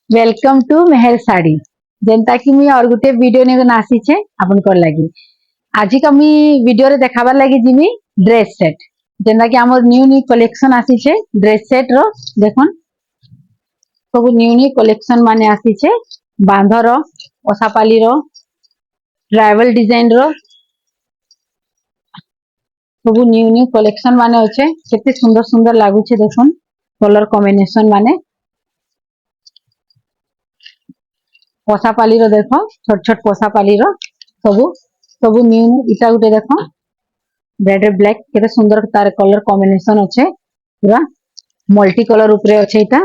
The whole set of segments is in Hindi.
वेलकम टू मेहर साड़ी जेनता कि मुई और गुटे वीडियो ने आसीचे आपन कर लगी आज का मुई वीडियो रे देखाबार लगी जिमी ड्रेस सेट जेनता कि हमर न्यू न्यू कलेक्शन आसीचे ड्रेस सेट रो देखन सब न्यू न्यू कलेक्शन माने आसीचे बांधर ओसापाली रो ट्राइबल डिजाइन रो सब न्यू न्यू कलेक्शन माने अच्छे केते सुंदर सुंदर लागुचे देखन कलर कॉम्बिनेशन माने पोसापाली रो देखो छोट छोट पोसापाली रो सबु सबु न्यू इटा गुटे देखो रेड और ब्लैक केते सुंदर तार कलर कॉम्बिनेशन अच्छे पूरा मल्टी कलर ऊपर अच्छे इटा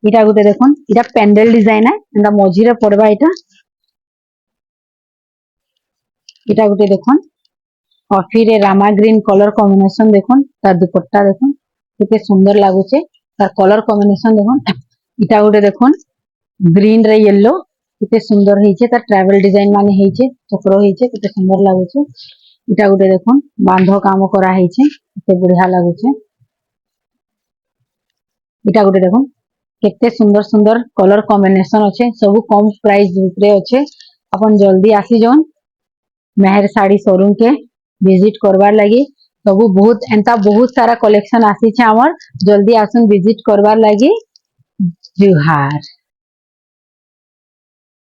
इटा गुटे देखो इटा पेंडल डिजाइन है एंदा मझी रे पड़बा इटा गुटे देखो कॉफी रे रामा ग्रीन कलर कॉम्बिनेशन देखो तार दुपट्टा देखो केते सुंदर लागुचे तार कलर कॉम्बिनेशन देखो इटा गुटे देखो ग्रीन रे येलो केते सुंदर हेचे तार ट्रैवल डिजाइन माने हेचे चक्र हेचे केते सुंदर लागुचे इटा गुटे देखो बांधो काम करा हेचे केते बढ़िया लागुचे इटा गुटे देखो केते सुंदर सुंदर कलर कॉम्बिनेशन अच्छे सब कम प्राइस रे अच्छे अपन जल्दी आसी जोन मेहर साड़ी शोरूम के विजिट करवार लगी सब बहुत एंता बहुत सारा कलेक्शन आसी छे हमर जल्दी आसन विजिट करवार लगी जुहार।